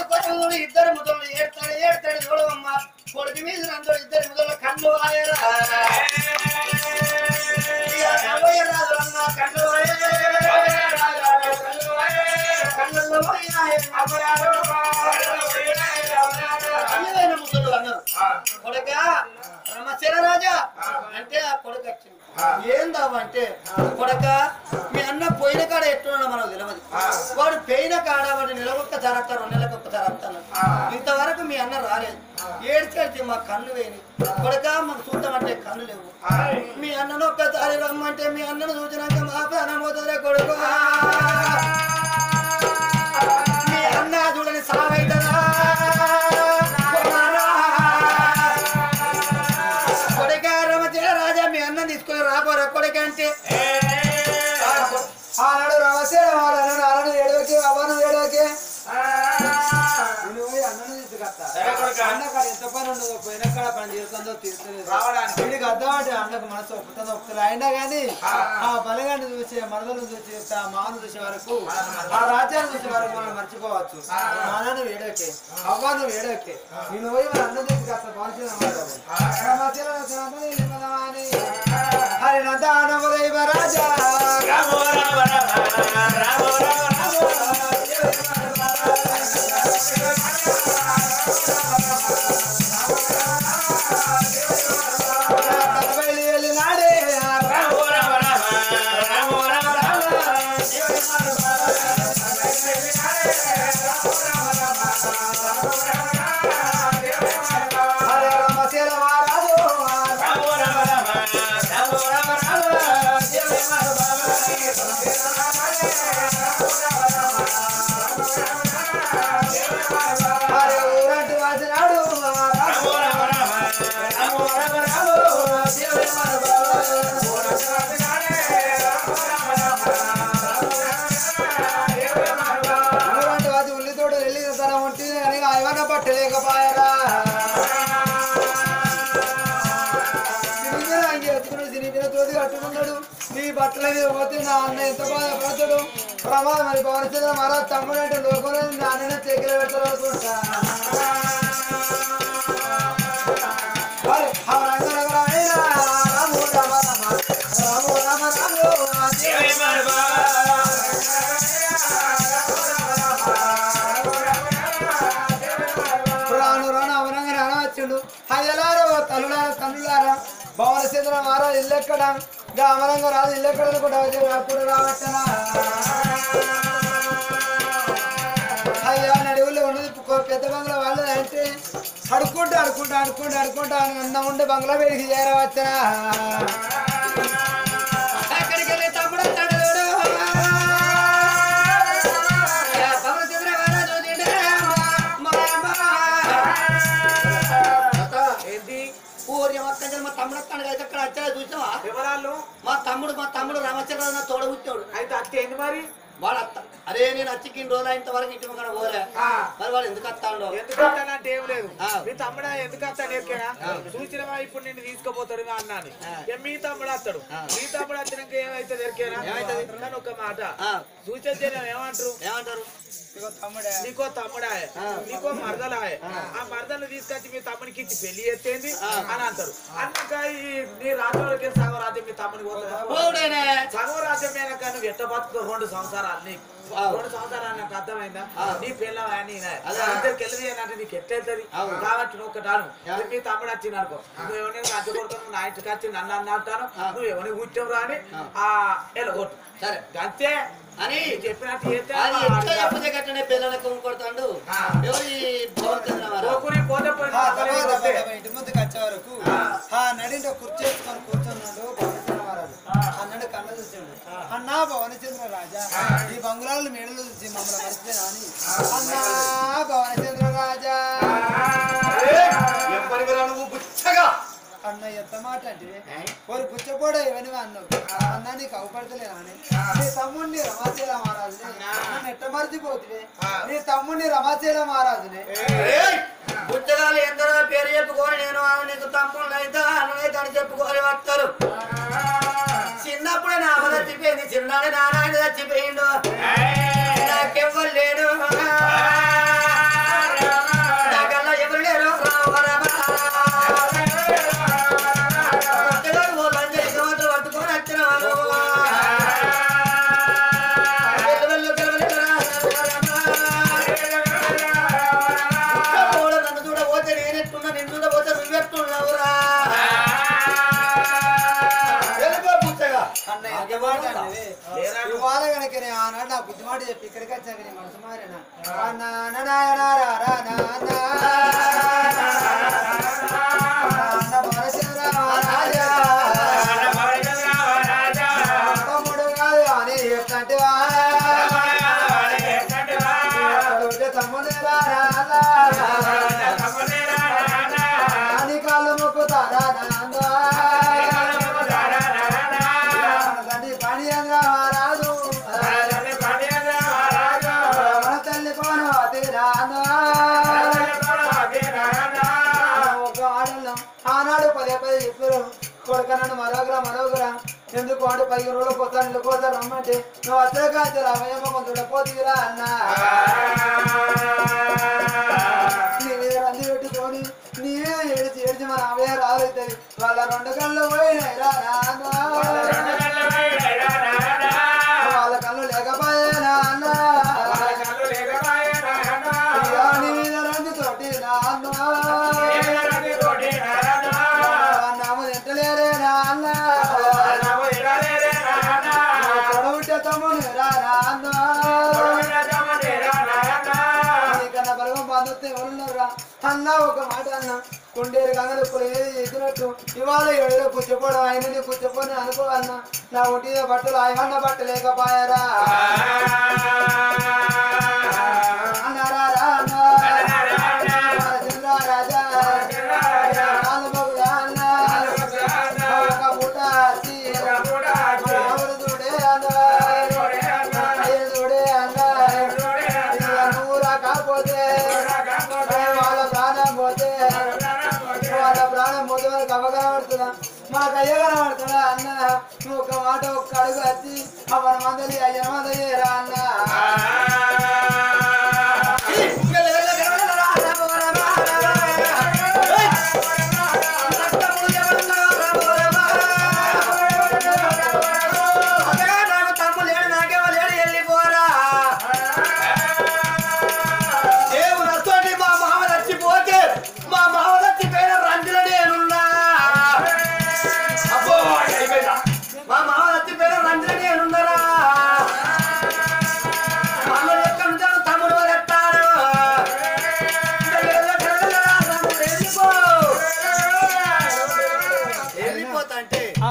కొడుకు ఇద్దరు ముదలు ఏడ్తాడు చూడవమ్మ కొడుకు మీద అందరూ ఇద్దరు ముదల కళ్ళు ఆయరా రాజు అమ్మ కళ్ళు కళ్ళల్లో ముసలు అన్నారు కొడుక రమశర రాజా అంటే ఆ కొడుకు వచ్చింది ఏందావంటే కొడక మీ అన్న పోయిన కాడ ఎట్టున్నాడో మనకు తెలియదు వాడు పోయిన కాడ వాడు నెలకొక్క జరగతారు 2 నెలలకు ఒక్క జరగతాను ఇంతవరకు మీ అన్న రాలేదు ఏడ్చేసి మా కన్ను వేయని కొడక మాకు చూద్దామంటే కన్ను లేవు మీ అన్నను ఒక్కసారి రమ్మంటే మీ అన్నను చూసినాక మా ప్రాణం పోతుందే కొడుకు మీ అన్న చూడని సాగైతదా కొడక రమచర రాజా మీ అన్న తీసుకొని రాబోరా కొడక అంటే ఆనాడు రమచర వాడు అన్నాడు ఏడవకి అవ్వను ఏడవకి అన్నను తీసుకొస్తా అన్న కాడ ఎంత పని ఉండదు పోయిన కాడ పని చేస్తుందో తీర్చలేదు రావడానికి వీడికి అర్థం అంటే అన్నకు మనసు ఒప్పుతుందో ఒప్పుతుంది అయినా కానీ ఆ బలగాన్ని చూసి మరదలను చూసి ఆ మాను చూసే వరకు ఆ రాజ్యాన్ని చూసే వరకు మనం మర్చిపోవచ్చు నాన్నను వేడోకే అవ్వను వేడోకే నేను పోయి మన అన్న తీసుకొస్తా బాగుంది హరినందానవదైవ రాజా ఉల్లితోడు వెళ్ళిన తన ఉంటుంది కానీ ఏమన్నా పట్టలేకపోయారా సినిమిన తోది కట్టుకున్నాడు నీ బట్టల మీద పోతే నా అన్న ఎంత బాధపడతాడు ప్రమాదం మరి పవన్ మరో తమ్ముడు అంటే లోకంలో నాన్న చెక్కలు పెడతారు అనుకుంటా తల్లులారా భవన చంద్ర మారా ఇల్లెక్కడ అమరంగా రాదు ఇల్లెక్కడ కూడా అప్పుడు రావచ్చనా అయ్యా నడువులో ఉన్నది పెద్ద బంగ్లా వాళ్ళు అంటే అడుక్కుంటా అన్న ఉండే బంగ్లా వేడికి చేరవచ్చనా అక్కడికి వెళ్ళి తమ్ముడు మా తమ్ముడు వస్తాడు కదా అక్కడ వచ్చా చూసావా వివరాలు మా తమ్ముడు రామచంద్ర తోడ కూర్చోడు అయితే అత్త ఏంది మరి వాడు అత్త అరే నేను అచ్చికి రోజులు అయినంత వరకు ఇంటి మొక్కన పోలే మరి వాడు ఎందుకు వస్తాడు ఎందుకు వస్తానంటే ఏం లేదు మీ తమ్ముడు ఎందుకు వస్తాడు ఎరికేనా చూసినవా ఇప్పుడు నిన్ను తీసుకుపోతాడు అన్నాను మీ తమ్ముడు వస్తాడు మీ తమ్ముడు వచ్చినాక ఏమైతే ఎరికేనా ఏమైతుంది ఒక మాట చూసేది ఏమంటారు నీకో తమ్ముడా నీకో మరదలాయ ఆ మరదలు తీసుకొచ్చి మీ తమ్ముడికి ఇచ్చి పెళ్లి ఎత్తేంది అని అంటారు అన్నాక నీ రాజ్యంలోకి సగం రాజ్యం మీ తమ్ముడికి పోతుంది సగం రాజ్యం మీద కానీ ఎట్ట బతుకు 2 సంవత్సరాలు నీకు 2 సంవత్సరాలు నాకు అర్థమైందా నీ పిల్ల ఇద్దరికి వెళ్ళదు అంటే నీకు ఎట్లెళ్తుంది కాబట్టి నువ్వు ఒకటాను మీ తమ్ముడు వచ్చింది అనుకో నువ్వు ఎవరిని అడ్డు కొడుతాను నా ఇంటికి వచ్చి నన్ను అంటాను నువ్వు ఎవరిని కూర్చోవు రాని వెళ్ళగొట్టు సరే అంతే అని చెప్పినట్టు చెప్పితే పిల్లలకు కొడతాడు ఎవరి ఇంటి ముందుకు వచ్చే వరకు నడింటి కూర్చేసుకొని కూర్చున్నాడు అన్నాడు కళ్ళ చూసాడు అన్నా భవనచంద్ర రాజా ఈ బంగ్లాలు మేడలు చూసి మమ్మల్ని మరిచిపోయినా అని అన్నా భవనచంద్ర రాజా అన్న ఎంత మాట అంటే వారు పుచ్చపోడా ఇవన్నీ అన్నావు అన్నా నీకు అవపడతలేనా అని నీ తమ్ముడిని రమాచేల మహారాజునే నన్ను ఎట్ట మర్చిపోతువే నీ తమ్ముడిని రమాచేల మహారాజునే పుచ్చగాలు ఎందరో పేరు చెప్పుకొని నేను నీకు తమ్ముళ్ళు అయితే అన్నైతే అని చెప్పుకొని వస్తారు చిన్నప్పుడే నా అమ్మ చచ్చిపోయింది చిన్నాడు నారాయణ చచ్చిపోయిండు నాకే చెప్పి ఇక్కడికి వచ్చాక నీ మనసు మారేనా తమ్ముడు కాదు అని చెప్తాంటివా తమ్ముడు అని కాళ్ళు మొక్కుతారా తండ్రి పని రాదు మన తల్లి పోను ఒక ఆడలం ఆనాడు పదే చెప్పారు కొడుక నన్ను మరోగురా ఎందుకు అంటే 10 రోజులు పోతాను ఇల్లు పోతాను రమ్మంటే నువ్వు అసలు కాదు రామయ్యమ్మ కొంత పోతీరా అన్నా నీ మీద రంది పెట్టుకొని నీవే ఏడిచి మన అవయ రావుతుంది వాళ్ళ 2 కళ్ళు పోయినాయి వాళ్ళ కళ్ళు లేకపోయేనా అన్నా నీ మీద రంది తోటి నామ తింటలేరేనా అన్నా తొడబుట్టే తమ్ముడు నీకన్నా బలగం బాధొస్తే ఎవరున్నారా అన్నా ఒక మాట అన్న కొండేరు గంగలు ఏది చేసినట్టు ఇవాళ ఎవరో కూర్చోపోవడం ఆయనని కూర్చోపోని అనుకోవన్నా నా ఒంటి బట్టలు ఆయన బట్టలేకపోయారా అన్నారా రాజా ఒక పూట చూడే అన్నా నూరా కాకపోతే వాళ్ళ ప్రాణం పోతే వాళ్ళకి అవగనబడుతుందా మాకు అయ్య కనబడుతుందా అన్న నువ్వు ఒక మాట ఒక్క అడుగు వచ్చి మన మందలి అయ్య మందయ్యేరా అన్న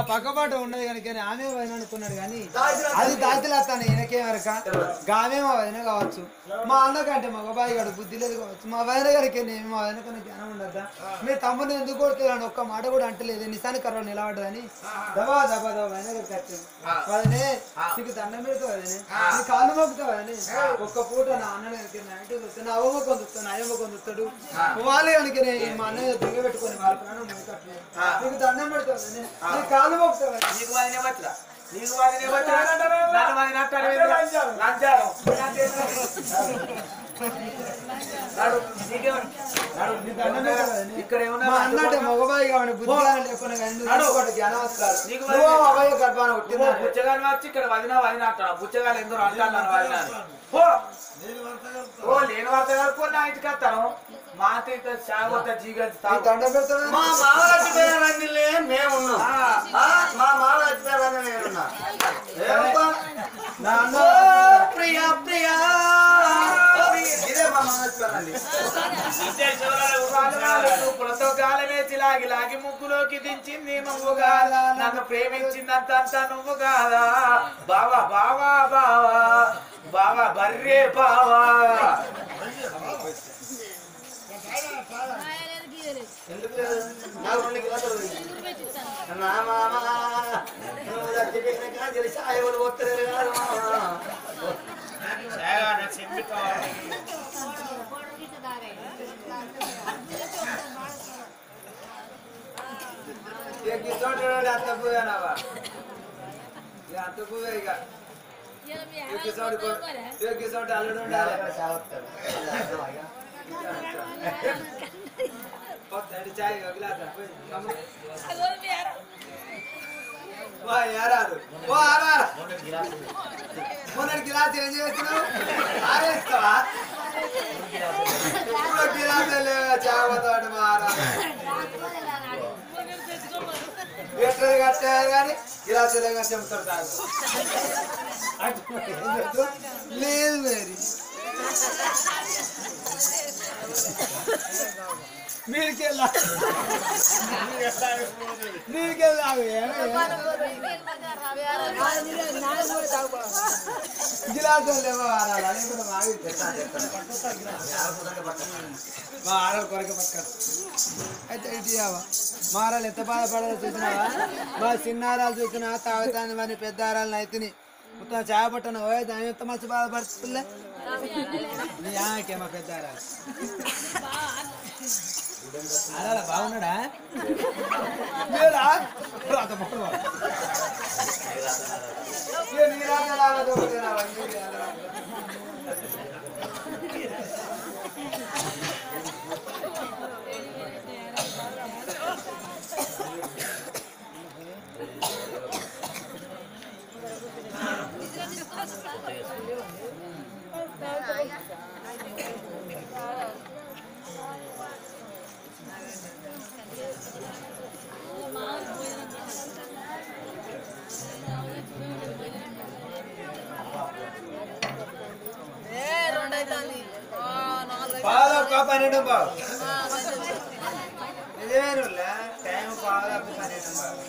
పక్కపాట ఉన్నది కనుక ఆమె వదిన అనుకున్నాడు కానీ అది దాచిలేస్తాను ఈయనకేమరక గామేమో వదిన కావచ్చు మా అన్నకంటే మా బాబాయ్ గారు బుద్ధి లేదు కావచ్చు మా వదిన గారికి నేను మా వదిన కన్నా జ్ఞానం ఉండద్దా మీరు తమ్ముని ఎందుకు కొడుతున్నాను ఒక్క మాట కూడా అంటలేదు నిశాని కర్ర నిలబడ్డదని దబా దబా దబా వదిన గారికి వచ్చింది వదినే నీకు దండం పెడతా వదినే నీ కాళ్ళు మొక్కుతా వదినే ఒక్క పూట నా అన్న గారికి నా అవ్వ కొందుతాను అయ్యమ్మ కొందుతాడు వాళ్ళు కనుక మా అన్నయ్య దిగ పెట్టుకొని వాళ్ళ ప్రాణం మొక్కట్లేదు నీకు దండం పెడతా వదినే నీ కాళ్ళు నీకు వాదినే వచ్చా నీకు వాదినే వచ్చా ఇక్కడ అన్నట్టు మగబాయి కావాలి బుద్ధి లేకుండా జ్ఞానం వస్తారు గర్భాన పుచ్చగాని వచ్చి ఇక్కడ వదినా అంటాడు పుచ్చగాలు ఎందరో అంటాను వదినా ఓ లేని వార్త కలుపుకొని నా ఇంటికి వస్తాను మా మేమున్నాం మా మామ నేనున్నా ప్రియా ప్రియా ఇదే మా ప్రతోకాలమే లాగి లాగి ముగ్గులోకి దించింది నువ్వు కాదా నన్ను ప్రేమించిందంతా నువ్వు కాదా బావా బావా బావా బావా బర్రే బావా ఎందుకు నాకు 2 గిలాసులు నా మామ నువ్వు చచ్చిపోయిన కాదు సాయవులు పోతారు కాదు అంత పోయానావా అంత పోయా ఇక గిసోటి అల్లుడు ఉండాలి చాయ్ యారాదు మొన్నటి గిలాస్ ఏం చేస్తున్నావు ఆరేస్తావా ఇప్పుడు గిలాసే లేవా చావతోటి మారా ఎట్లా కట్టారు కానీ ఇలా తెలంగాణ చెబుతాడు కాదు లేదు మరి మీరికెళ్ళా గిలాసులు లేవో మా ఆడలు కొరక పక్క అయితే ఇటీవా మారాలు ఎంత బాధపడాలో చూసినావా మా చిన్నారాలు చూసినా తాగుతాను మరి పెద్ద ఆరాలను అయితేని మొత్తం చాయ పట్టను దాని ఎంత మంచి బాధపడుతుందిలే మా పెద్ద ఆరాలు అలా బాగున్నాడా పన్నెండు బాబు ఇదేనులే టైం పావులకు 12 బాబు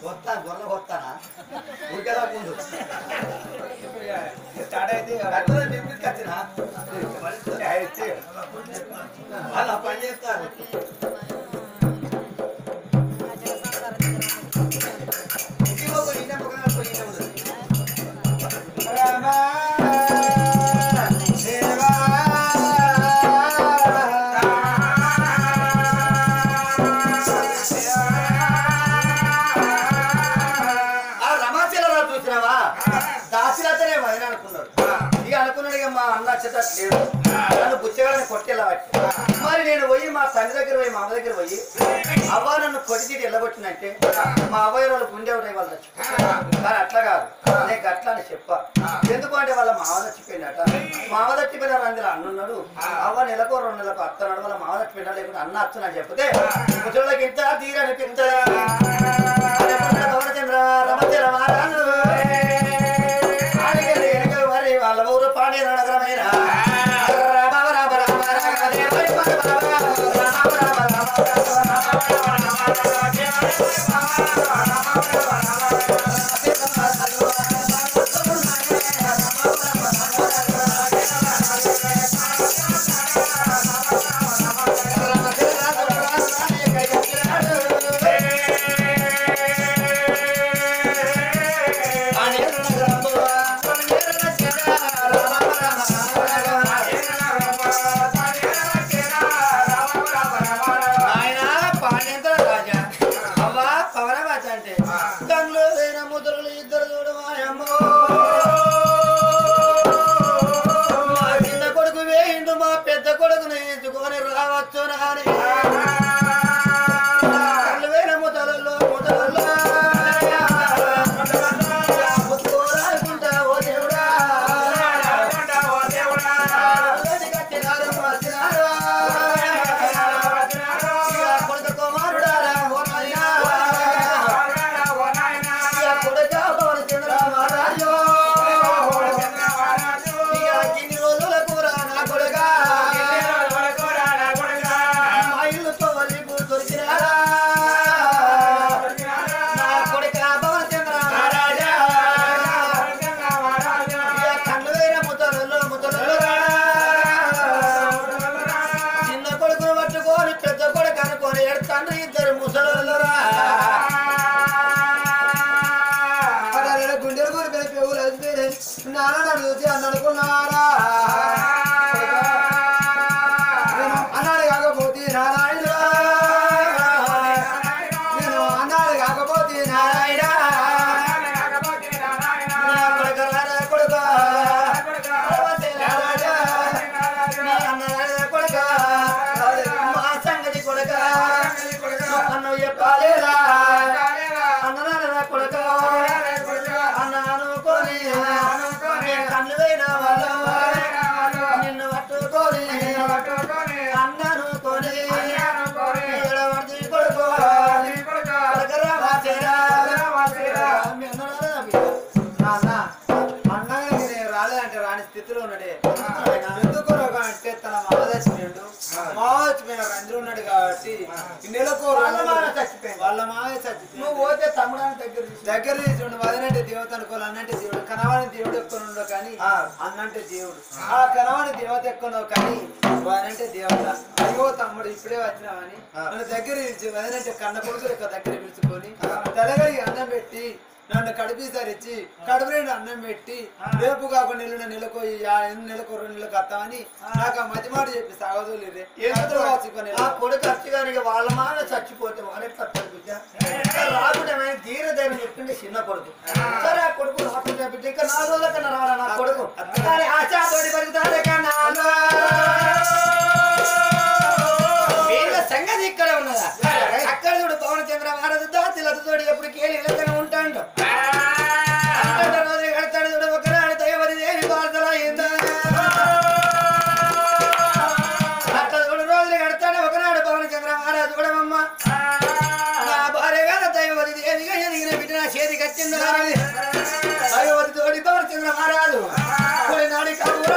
కొత్త గొర్రె కొత్తానా ఊరికేదా ముందు స్టార్ట్ అయితే వచ్చిన అలా పని చేస్తారు నన్ను బుచ్చగానే కొట్టేలా మరి నేను పోయి మా తండ్రి దగ్గర పోయి మా అమ్మ దగ్గర పోయి అవ్వ నన్ను కొట్టి వెళ్ళగొట్టినంటే మా అవ్వయ్య వాళ్ళు గుండె ఒకటి వాళ్ళు చచ్చిపోయి కానీ అట్లా కాదు నేను గట్లా అని చెప్పా ఎందుకంటే వాళ్ళ మావ చచ్చిపోయినట మావ చచ్చిపోయినారు అందులో అన్నున్నాడు అవ్వ నెలకు 2 నెలలకు అత్తన్నాడు వాళ్ళ మావ చచ్చిపోయినా లేకుంటే అన్న అచ్చనని చెప్తే ముసలికి ఇంత తీరని పెద్ద గౌరచంద్ర రమచంద్ర మరి వాళ్ళ ఊరు పాండ్య నగరమైన మావ చచ్చిపోయినారు అందరూ ఉన్నాడు కాబట్టి నెలకు వాళ్ళ మావే చచ్చిపోయి నువ్వు పోతే తమ్ముడాన్ని దగ్గర తీసుకుండు వదనంటే దేవత అనుకోవాలి అన్నంటే దేవుడు కనవాని దేవుడు ఎక్కువ ఉండవు కానీ అన్నంటే దేవుడు ఆ కనవాని దేవత ఎక్కువ కానీ వదనంటే దేవత అయ్యో తమ్ముడు ఇప్పుడే వచ్చినావని నన్ను దగ్గర పిలిచి వదనంటే కన్న కొడుకులు దగ్గర పిలుచుకొని తలగరికి అన్నం పెట్టి నన్ను కడిపిసారిచ్చి కడుపులేని అన్నం పెట్టి రేపు కాకుండా నెలకు 2 నెలలకు వస్తామని నాకు ఆ మధ్య మాట చెప్పి సాగదోలేరే కొడుకు ఖర్చుగాని వాళ్ళ మాట చచ్చిపోతే వాడెట్లా రాకుండా ధీరదైన చెప్తుంటే చిన్న కొడుకు సరే ఆ కొడుకు రాకుండా ఇంకా 4 రోజుల కన్నా రావాలా నా కొడుకు ఆశాతోడి పరుగుతాడే కన్నా సంగతి ఇక్కడ ఉన్నదా అక్కడ చూడు పవన్ చంద్ర మహారాజు దాచిలతోడి ఎప్పుడు కేలి ఇళ్ళకనే ఉంటాడు రోజు కడతాడు చూడు ఒకనాడు దైవది దేవి వార్తల అట్లా చూడు రోజులు కడతాడు ఒకనాడు పవన్ చంద్ర మహారాజు కూడా అమ్మ నా భార్య గారు దైవది దేవిగా ఎదిగిన బిడ్డ నా చేతికి వచ్చింది దైవది తోడి పవన్ చంద్ర మహారాజు నాడి కబూరో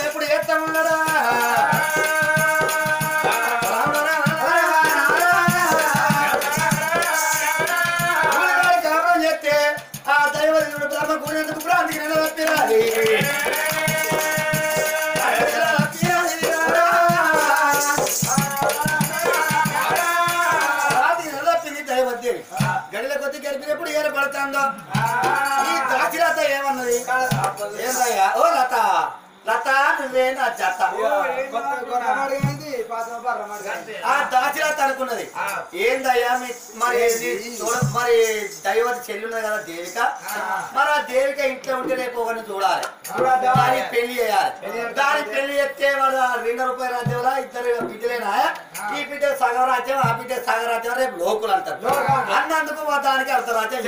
ఎప్పుడు ఎత్తా ఉన్నాడా కాపురం చేస్తే ఆ దైవదేవుడు బ్రహ్మ కూడినందుకు ప్రాంతికి నిలబెట్టిరాలి దైవదేవి గడిల కొద్ది గడిపినప్పుడు ఏర్పడుతుందో ఈ దాచిలత ఏమన్నది ఏందయ్యా ఓ లత లత నువ్వే నా జత ఆ దాచిలత అనుకున్నది ఏందయ్యా మరి మరి దైవత చెల్లి ఉన్నది కదా దేవిక మరి ఆ దేవిక ఇంట్లో ఉంటే రేపు ఒకరిని చూడాలి దాని పెళ్లి చేయాలి దాని పెళ్లి చేస్తే వాడు 2 రూపాయల రాజ్యంలో 2 బిడ్డలేనా ఈ బిడ్డ సగం రాజ్యం ఆ బిడ్డ సగం రాజ్యం రేపు లోకులు అంటారు అన్నందుకు దానికి అర్ధరాజ్యం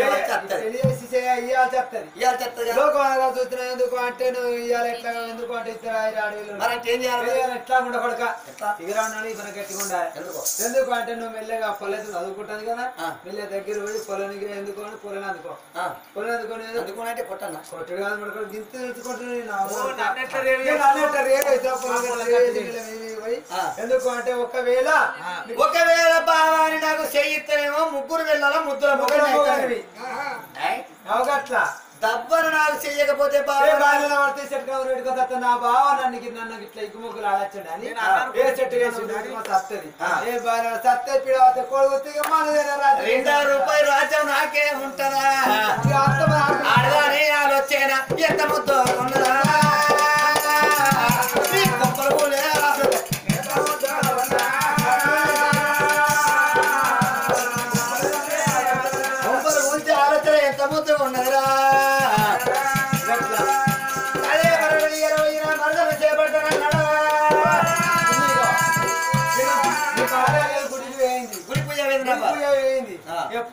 ఎందుకు అంటే నువ్వు ఇవాళ ఎట్లా ఎందుకు అంటే మరి ఏం చేయాలి ఎట్లా ఉండకూడక ఇరాన్నాడు ఇతను గట్టిగా ఉండాలి ఎందుకు అంటే నువ్వు మెల్లగా పొలైతే చదువుకుంటాను కదా మెల్ల దగ్గర పోయి పొలానికి ఎందుకు అని పొలని అందుకో పొలని అందుకొని అంటే కొట్టన్నా కొట్టడు కాదు పడుకోడు గింత ఎందుకు అంటే ఒకవేళ బావాని నాకు చేయిస్తేనేమో 3 వెళ్ళాలా ముద్దుల మొగలి అవగట్లా దబ్బను నాకు చెయ్యకపోతే పడితే చెట్టు నా బావ నన్ను ఇట్లా ఇగ్గు ముగ్గులు ఆడచ్చండి అని ఏ చెట్టు వేసింది సత్తది ఏ బాగా సత్తే పిడవతే కొడుకు 2 రూపాయలు రాజ్యం నాకే ఉంటదా ఆడదాని ఆలోచన ఎంత ముద్దు ఉన్నదా ఆలోచన ఎంత ముద్దు ఉన్నదిరా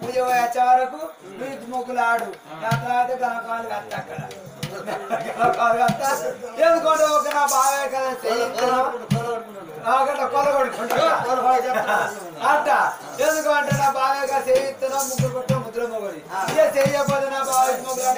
పూజ వచ్చే వరకు నువ్వు మొక్కులు ఆడు తర్వాత గణకాలు కత్త అక్కడ ఎందుకంటే ఒక నా బావే కదా అట్ట ఎందుకంటే నా బావేగా చేయిస్తున్నా ముగ్గురు కొట్ట ముద్ర మొగలి ఇక చేయకపోతే నా బావ మొగ్గులు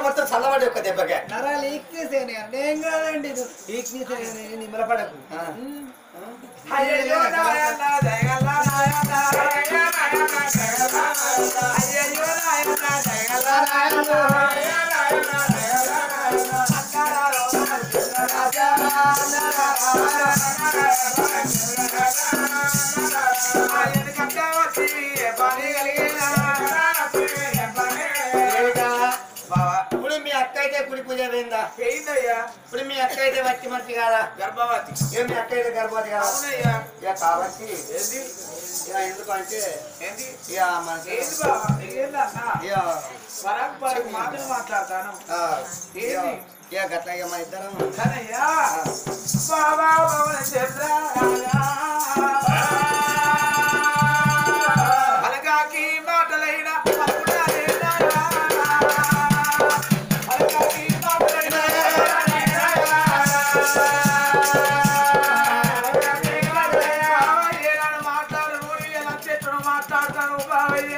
మొత్తం చల్లబడి ఒక్క దెబ్బకే నరాలు ఈక్నేసే నేను కాదండి నిమ్మలపడకు ఎందుకంటే పోయిందా? పోయిందయ్యా. ఇప్పుడు మీ అక్క అయితే వచ్చి మంచి కాదా? గర్భవతి. మీ అక్క అయితే గర్భవతి కాదా? అవునయ్యా. ఇక కాబట్టి ఏంది ఎందుకంటే ఏంది ఇక మనకి ఏంది బాబా ఏందన్నా ఇక పరాకు మాటలు మాట్లాడతాను. ఏంది ఇక గట్ల ఇక మన ఇద్దరం కనయ్యా బాబా భవన చంద్ర అలగాకి మాటలైన అలగాకి మాటలైన ఏనాడు మాట్లాడు ఎలా చెట్టును మాట్లాడతాను బావయ్య.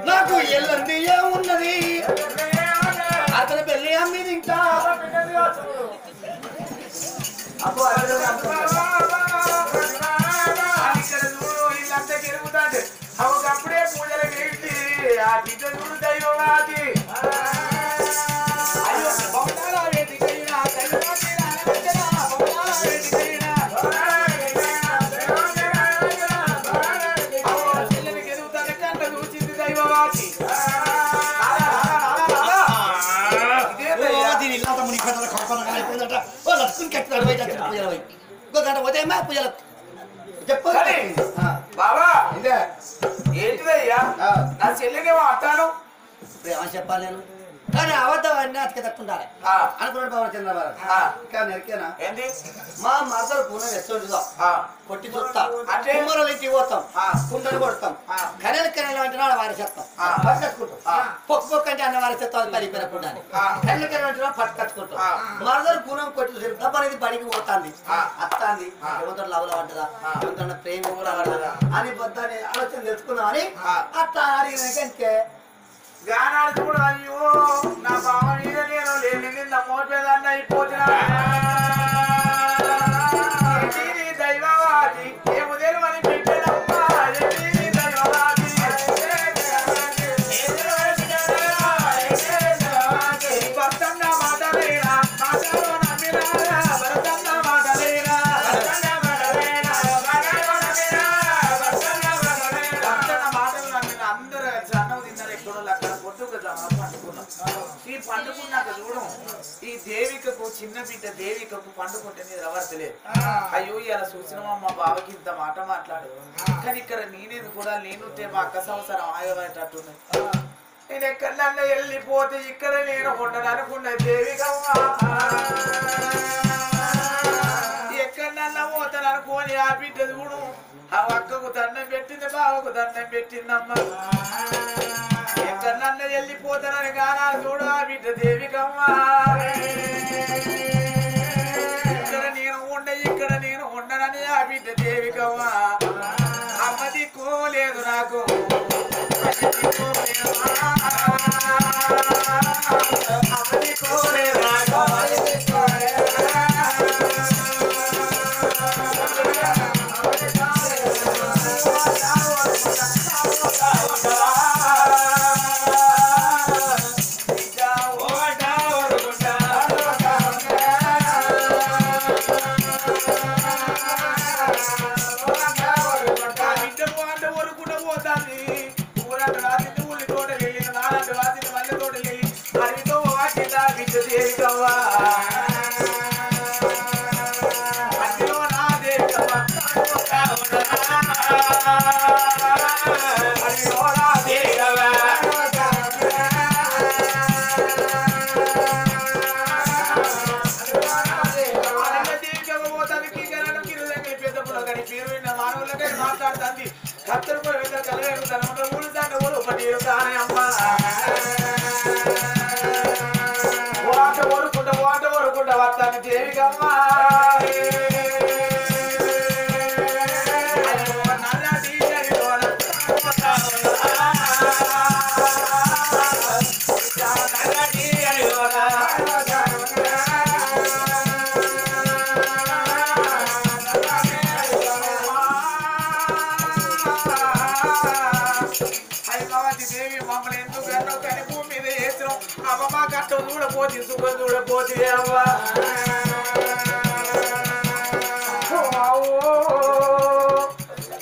నాకు ఎల్లంది ఏమున్నది అతని పెళ్లి అమ్మి తింటా అప్పుడే పూజలు పెట్టి ఆ బిడ్డ చూడు దైవవాది బాబా ఏంటిదయ్యా నా చెల్లినేమో అంటాను చెప్పాలి నేను కానీ అబద్ధం అన్నీ అతికి తట్టుకుంటారు అనుకున్నాడు బాబు చంద్రబాబు కానీ ఎరికేనా ఏంటి మా మరదలు పూన ఎస్తుంటుందా కొట్టి చూస్తా అంటే కుమ్మరలు ఇంటికి పోతాం కుండలు కొడతాం కనెలు కనెలు అంటే వారి చెత్తాం పట్టుకచ్చుకుంటాం పొక్కు పొక్కు అంటే అన్న వారి చెత్తం అది పరిపోయకుండా కనెలు కనెలు అంటే పట్టుకచ్చుకుంటాం మరదలు పూనం కొట్టి చూసి అనేది బడికి పోతాంది అత్తాంది ఎవరితో లవల పడ్డదా ఎవరితో ప్రేమ కూడా పడ్డదా అని బొద్దని ఆలోచన తెలుసుకుందామని అట్లా అడిగినాకే గానాడు కూడా అయ్యో నా బావ మీద నేను లేని నిన్న మోపేదాన్ని అయిపోతున్నా దైవవాది ఏ ఉదయం అని పెట్టేదమ్మా దైవవాది భర్తన్న మాటలేనా మాటలో నమ్మినా భర్తన్న మాటలేనా ఈ పండుకున్నాక చూడం ఈ దేవికకు చిన్న బిడ్డ దేవికకు పండుకుంటే మీద రవర్తలేదు అయ్యో ఇలా చూసినమా మా బావకి ఇంత మాట మాట్లాడు కానీ ఇక్కడ నేనేది కూడా నేనుంటే మా అక్క సంవత్సరం ఆగబడేటట్టున్నాయి నేను ఎక్కడన్నా వెళ్ళిపోతే ఇక్కడ నేను ఉండదనుకున్నా దేవికమ్మా ఎక్కడన్నా పోతాను అనుకోని ఆ బిడ్డ చూడు ఆ అక్కకు దండం పెట్టింది బావకు దండం పెట్టిందమ్మా ఎక్కడన్నా వెళ్ళిపోతానని గానా చూడు ఆ బిడ్డ దేవికమ్మా ఇక్కడ నేను ఉండనని ఆ బిడ్డ దేవికమ్మా అమ్మ దిక్కోలేదు నాకు అమ్మ దిక్కోలేదు నాకు అదిలో నా దేవికమ్మ అదిలో నా దేవికమ్మ మాట్లాడుతుంది కత్తలు కలవేరు తన ఊరు దాకా ఊరు ఒకటి అమ్మ ఓట ఓరుకుంటా వస్తాను దేవికమ్మ అమ్మ కష్టం చూడపోతే సుఖం చూడపోతే అవ్వా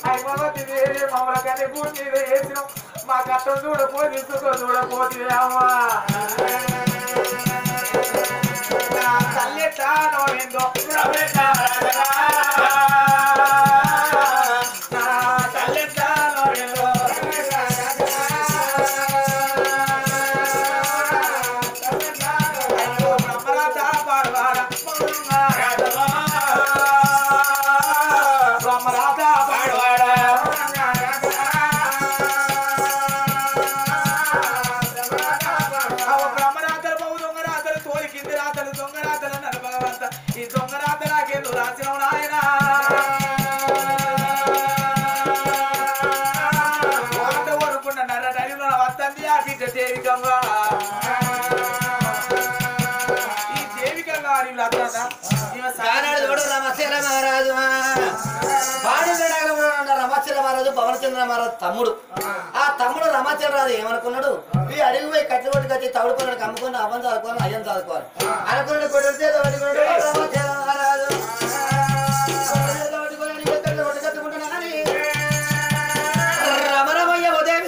అమ్మవతి దేవి మమ్మల్ని కని భూమి మీద వేసినాం మా కష్టం చూడపోతే సుఖం చూడపోతే అవ్వా తల్లి తానో ఏందో తల్లి తానో ఏందో ఈ దొంగ రాత నాకేందు రాసిన నాయన వాట వరకున్న నర టైంలో వస్తుంది ఆ బిడ్డ దేవికంగా ఈ దేవికంగా అడిగిలు అత్తందా మహారాజు రమాచంద్ర మహారాజు పవనచంద్ర మహారాజు తమ్ముడు ఆ తమ్ముడు రమాచంద్రరాజు ఏమనుకున్నాడు ఈ అడిగి పోయి కట్టి కొట్టుకు వచ్చి తవుడు పనులకు అమ్ముకొని అవ్వని చదువుకోవాలి అయ్యని చదువుకోవాలి అనుకున్నాడు కొడుకు రమాచంద్ర మహారాజు రమరమయ్య ఉదయం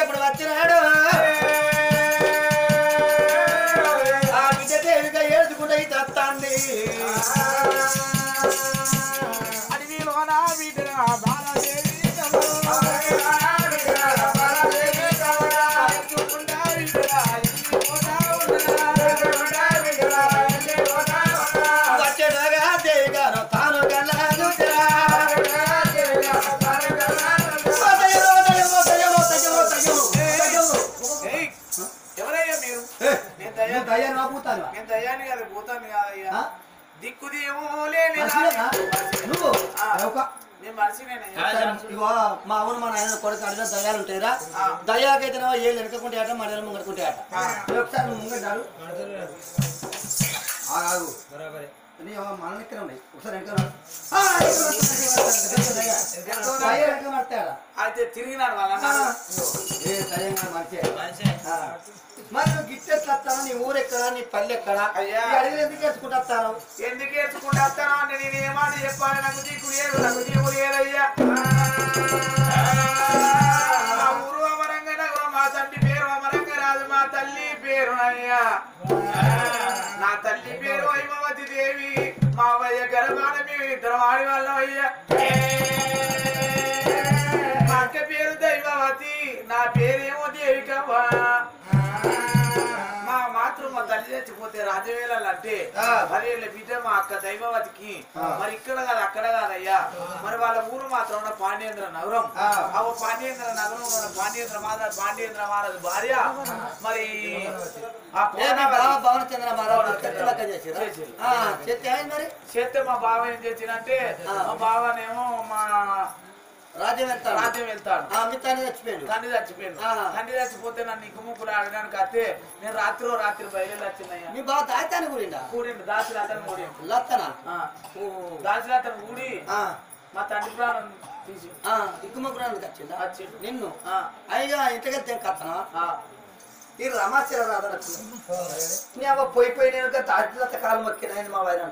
ఎప్పుడు వచ్చినాడు ఆ బిడ్డ దేవిగా ఏడుచుకుంటే తత్తాంది అడవిలో నా బిడ్డ బాలదేవి వచ్చేటగా దేవిగాను తాను కన్నా ఎవరయ్యా మీరు నేను దయ్యాన్ని కదా పోతాను కాదయ్యా దిక్కు దేమో లేని నువ్వు నేను మనిషినేనయ్యా మా అవును మా నాయన కొడుకు అడిగిన దయ్యాలు ఉంటాయిరా దయ్యాకైతే ఏళ్ళు వెనకకుంటే ఆట మన ముంగడుకుంటే ఆట ఒకసారి నువ్వు ముంగడ్డాడు ఆగు మన ఎక్కడ ఉన్నాయి ఒకసారి అయితే తిరిగినాడు వాళ్ళ మరి నువ్వు గిట్టెత్తాను నీ ఊరెక్కడా నీ పల్లె ఎక్కడా అడిగి ఎందుకు వేసుకుంటాను ఎందుకు వేసుకుంటాను అంటే నేను ఏమాట చెప్పాలి నాకు దిక్కు లేదు నాకు దిక్కు లేదయ్యా మా ఊరు అమరంగ నగరం మా తండ్రి పేరు అమరంగ రాజు మా తల్లి పేరు అయ్యా నా తల్లి పేరు హైమవతి దేవి మా అవ్వయ్య గర్భాన మేము ఇద్దరం ఆడి వాళ్ళం అయ్యా మా అక్క పేరు దైవవతి నా పేరేమో దేవికవ్వ మా మాతృ మా తల్లి చచ్చిపోతే రాజవేళలు అంటే మరి బిడ్డ మా అక్క దైవవతికి మరి ఇక్కడ కాదు అక్కడ కాదయ్యా మరి వాళ్ళ ఊరు మాత్రం ఉన్న పాండ్యేంద్ర నగరం పాండ్యేంద్ర నగరం పాండ్యేంద్ర మహారాజు భార్య మరి భవనచంద్ర మహారాజు చేస్తే మా బావ ఏం చేసిందంటే మా బావనేమో మా రాజ్యం వెళ్తాడు మీ తండ్రి చచ్చిపోయాడు తండ్రి చచ్చిపోతే నన్ను ఇక్కుముక్కులు ఆడడానికి అత్తే నేను రాత్రి బయలు వచ్చినాయ్యా మీ బావ తాయితాను కూడిండు దాసిలాతను కూడిండు లత్తనా దాసిలాతను కూడి మా తండ్రి ప్రాణం తీసి ఇక్కుముక్కురానికి వచ్చిందా వచ్చిండు నిన్ను అయ్యా ఇంటికెళ్తే కత్తనా ఈ రమాచర రాదనకు నీ అవ్వ పోయిపోయి నేను తాజిలత కాలు మొక్కినాయని మా వైన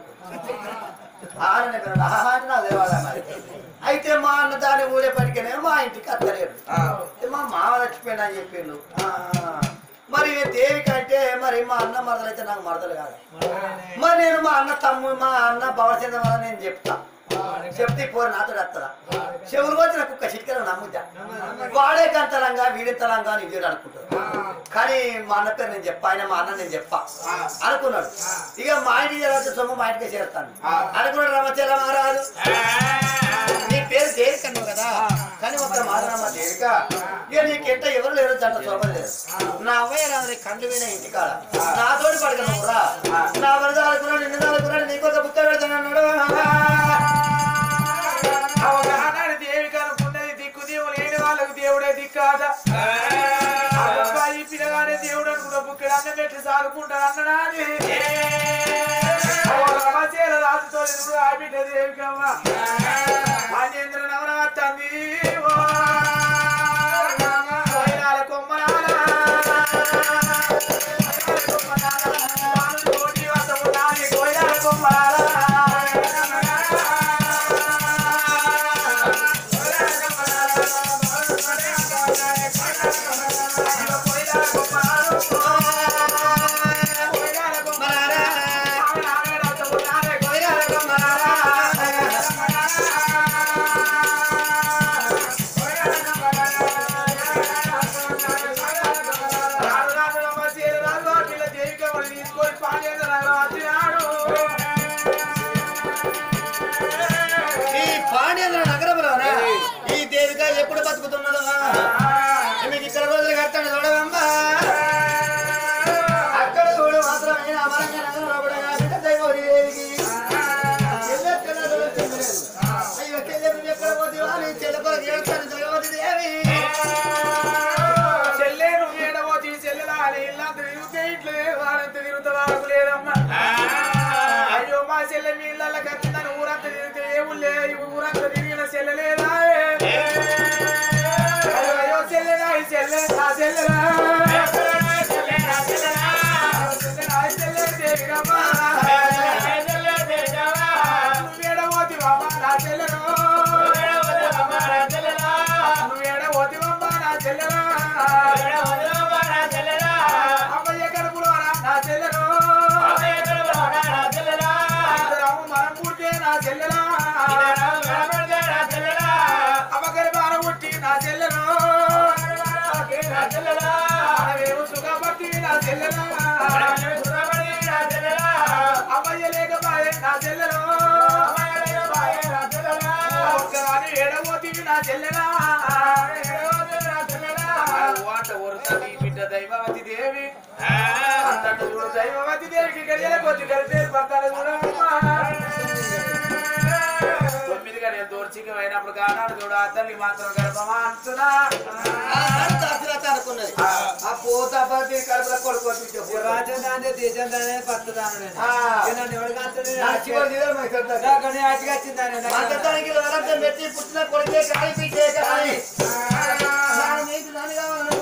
నా దేవాలయ మరి అయితే మా అన్న దాన్ని ఊరే పడికినే మా ఇంటికి అత్తలేడు మా మామ చచ్చిపోయినా అని చెప్పిండు మరి దేవి కంటే మరి మా అన్న మరదలైతే నాకు మరదలు కాదు మరి నేను మా అన్న భవచంద్ర వల్ల నేను చెప్తే పోరు నాతో వస్తుందా చెవులు వచ్చి నాకు కుక్క చిట్కలు నమ్ముద్దా వాడే గంతలంగా వీడింతలంగా అని వీడు అనుకుంటాడు కానీ మా అన్న పేరు నేను చెప్పా ఆయన మా అన్న నేను చెప్పా అనుకున్నాడు ఇక మా ఇంటికి చేరవచ్చు సొమ్ము మా ఇంటికి చేరుతాను అనుకున్నాడు రామచంద్ర మహారాజు నీ పేరు దేవిక అన్నావు కదా కానీ ఒక మారమ్మ దేవిక ఇక నీకెంత ఎవరు లేరు జంట శోభలు లేదు నా అవ్వయ్య రాదు కండ్లు పోయిన ఇంటికాడ నా తోటి పడగలవు రా నా వరద అనుకున్నాడు నిన్ను అనుకున్నాడు నీకు ఒక బుక్క పెడతాను అన్నాడు దేవిక అనుకున్నది దిక్కు దేవుడు లేని వాళ్ళకు దేవుడే దిక్కాట ఈ పిల్లగానే దేవుడు అనుకున్న బుక్కడు అన్నం పెట్టి సాగుకుంటాడు అన్నడాని రాజుతో ఆపిట దేవికమ్మ రాజేంద్ర నవరాత్రి ఎప్పుడు బతుకుతున్నాడు మీకు ఇక్కడ రోజులు కట్టాడు చూడవమ్మా అక్కడ చూడు మాత్రమే అయ్యో ఎక్కడ పోతే చెల్లెపలకు ఏడుస్తాను జగవతి దేవి చెల్లె నువ్వు ఏడవోతి చెల్లెలా ఇల్లంత తిరిగితే ఇట్లే వాడంత తిరుగుతా వాడకు లేదమ్మా అయ్యో మా చెల్లె మీ ఇళ్ళ కట్టిందని ఊరంతా తిరిగితే ఏములే ఊరంతా తిరిగిన చెల్లెలేదా అమ్మయ్య కడుపులో నా చెల్లెను మనం పుడితే నా చెల్లెలా అమ్మగారి బార పుట్టి నా చెల్లెను మనమేమో సుఖపట్టి నా చెల్లెలా అమ్మయ్య లేకపాయే నా చెల్లెను ఒక్కరాని ఏడవోతివి నా చెల్లెలా బిడ్డ దైవవతి దేవి అంతటా చూడు దైవవతి దేవికి గడియల కొద్ది కలిపే పడతాను చూడమ్మా 9 గడియలు దూర్చికి అయినప్పుడు కానాడు చూడు ఆ తల్లి మాత్రం గర్భమా అంటున్నా అనుకున్నది ఆ పోతాపతి కడుపుల కొడుకు రాజధాని దేశందానే పచ్చదాను పుట్టిన కొడుకే కాలి పీకే కాలి నీకు దాని కావాలను